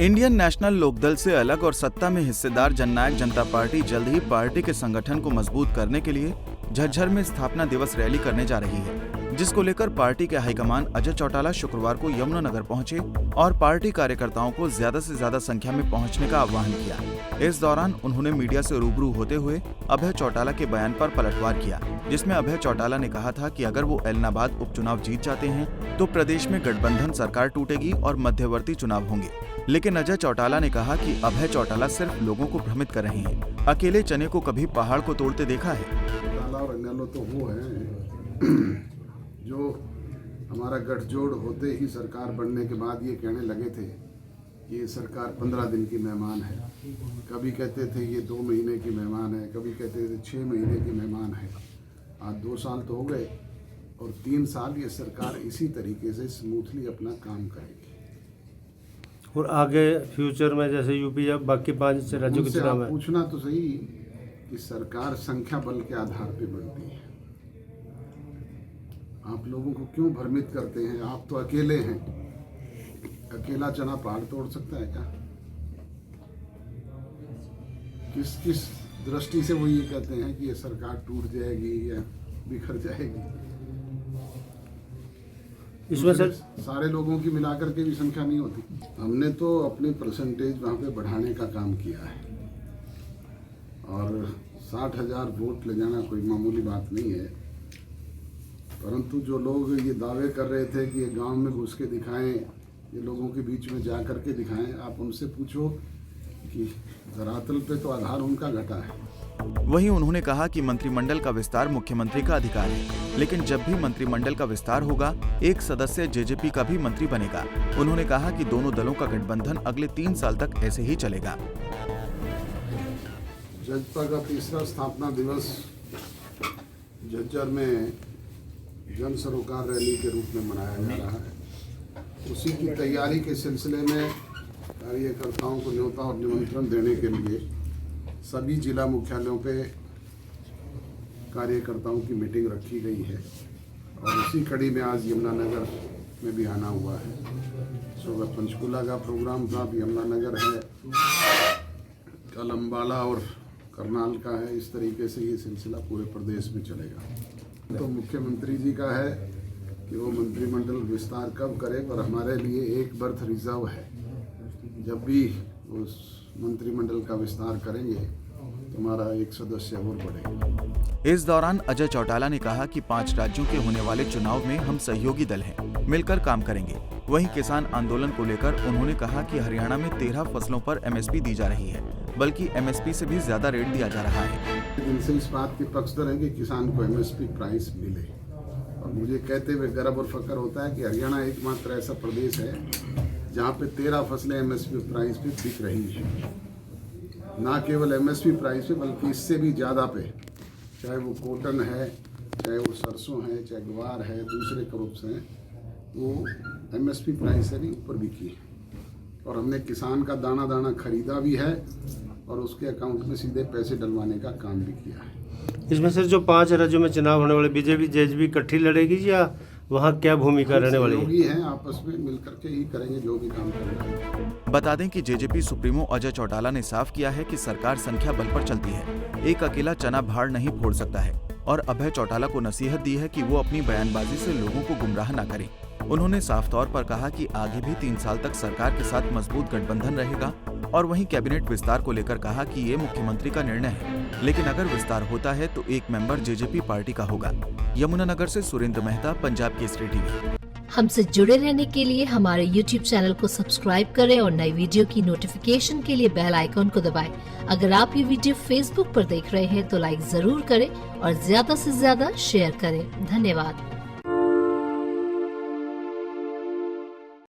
Indian national Lokdal से अलग और सत्ता में हिस्सेदार जननायक जनता पार्टी जल्द ही पार्टी के संगठन को मजबूत करने के लिए झज्जर में स्थापना दिवस रैली करने जा रही है, जिसको लेकर पार्टी के हाईकमान अजय चौटाला शुक्रवार को यमुनानगर पहुंचे और पार्टी कार्यकर्ताओं को ज्यादा से ज्यादा संख्या में पहुंचने का आह्वान किया। इस दौरान उन्होंने मीडिया से रूबरू होते हुए अभय चौटाला के बयान पर पलटवार किया, जिसमें अभय चौटाला ने कहा था कि अगर वो एलनाबाद उपचुनाव जीत जाते हैं तो प्रदेश में गठबंधन सरकार टूटेगी और मध्यवर्ती चुनाव होंगे। लेकिन अजय चौटाला ने कहा कि अभय चौटाला सिर्फ लोगों को भ्रमित कर रहे हैं, अकेले चने को कभी पहाड़ को तोड़ते देखा है। और अन्य तो वो है जो हमारा गठजोड़ होते ही सरकार बनने के बाद ये कहने लगे थे कि ये सरकार 15 दिन की मेहमान है, कभी कहते थे ये 2 महीने की मेहमान है, कभी कहते थे 6 महीने की मेहमान है। आज 2 साल तो हो गए और 3 साल ये सरकार इसी तरीके से स्मूथली अपना काम करेगी। और आगे फ्यूचर में जैसे यूपी या बाकी 5 राज्यों के चुनाव में पूछना तो सही कि सरकार संख्या बल के आधार पे बनती है। आप लोगों को क्यों भ्रमित करते हैं? आप तो अकेले हैं, अकेला चना पहाड़ तोड़ सकता है क्या? किस दृष्टि से वो ये कहते हैं कि ये सरकार टूट जाएगी या बिखर जाएगी? इसमें सर सारे लोगों की मिलाकर के भी संख्या नहीं होती। हमने तो अपने परसेंटेज वहाँ पे बढ़ाने का काम किया है और 60,000 वोट ले जाना कोई मामूली बात नहीं है। परंतु जो लोग ये दावे कर रहे थे कि ये गांव में घुस के दिखाएं, ये लोगों के बीच में जा कर के दिखाएं, आप उनसे पूछो कि धरातल पे तो आधार उनका घटा है। वहीं उन्होंने कहा कि मंत्रिमंडल का विस्तार मुख्यमंत्री का अधिकार है, लेकिन जब भी मंत्रिमंडल का विस्तार होगा एक सदस्य जेजेपी का भी मंत्री बनेगा। उन्होंने कहा कि दोनों दलों का गठबंधन अगले 3 साल तक ऐसे ही चलेगा। जजपा का 3रा स्थापना दिवस झज्जर में जन सरोकार रैली के रूप में मनाया जा रहा है। उसी की तैयारी के सिलसिले में कार्यकर्ताओं को न्योता और निमंत्रण देने के लिए सभी जिला मुख्यालयों पे कार्यकर्ताओं की मीटिंग रखी गई है और उसी कड़ी में आज यमुनानगर में भी आना हुआ है। सुबह पंचकुला का प्रोग्राम था, अब यमुनानगर है, कल अम्बाला और करनाल का है। इस तरीके से ये सिलसिला पूरे प्रदेश में चलेगा। तो मुख्यमंत्री जी का है कि वो मंत्रिमंडल विस्तार कब करे, पर हमारे लिए एक बर्थ रिजर्व है। जब भी उस मंत्रिमंडल का विस्तार करेंगे तो हमारा एक सदस्य और बढ़ेगा। इस दौरान अजय चौटाला ने कहा कि 5 राज्यों के होने वाले चुनाव में हम सहयोगी दल हैं, मिलकर काम करेंगे। वहीं किसान आंदोलन को लेकर उन्होंने कहा कि हरियाणा में 13 फसलों पर एमएसपी दी जा रही है, बल्कि एमएसपी से भी ज्यादा रेट दिया जा रहा है। इनसे इस बात के पक्षधर है कि किसान को एमएसपी प्राइस मिले और मुझे कहते हुए गर्व और फख्र होता है कि हरियाणा एकमात्र ऐसा प्रदेश है जहाँ पे 13 फसलें एमएसपी प्राइस पे बिक रही है। ना केवल एमएसपी प्राइस पे बल्कि इससे भी ज़्यादा पे, चाहे वो कॉटन है, चाहे वो सरसों है, चाहे ग्वार है, दूसरे क्रॉप्स हैं, वो एमएसपी प्राइस से भी ऊपर बिकी है। और हमने किसान का दाना दाना खरीदा भी है और उसके अकाउंट में सीधे पैसे डलवाने का काम भी किया है। इसमें सर जो 5 राज्यों में चुनाव होने वाले बीजेपी जेजेपी इकट्ठी लड़ेगी या वहाँ क्या भूमिका रहने वाली है? हैं, आपस में मिलकर के ही करेंगे जो भी काम करना है। बता दें कि जेजेपी सुप्रीमो अजय चौटाला ने साफ किया है कि सरकार संख्या बल पर चलती है, एक अकेला चना भाड़ नहीं फोड़ सकता है और अभय चौटाला को नसीहत दी है कि वो अपनी बयानबाजी से लोगों को गुमराह न करें। उन्होंने साफ तौर पर कहा कि आगे भी 3 साल तक सरकार के साथ मजबूत गठबंधन रहेगा और वहीं कैबिनेट विस्तार को लेकर कहा कि ये मुख्यमंत्री का निर्णय है, लेकिन अगर विस्तार होता है तो एक मेंबर जेजेपी पार्टी का होगा। यमुनानगर से सुरेंद्र मेहता, पंजाब केसरी टीवी। हमसे जुड़े रहने के लिए हमारे YouTube चैनल को सब्सक्राइब करें और नई वीडियो की नोटिफिकेशन के लिए बेल आइकॉन को दबाएं। अगर आप ये वीडियो Facebook पर देख रहे हैं तो लाइक जरूर करें और ज्यादा से ज्यादा शेयर करें। धन्यवाद।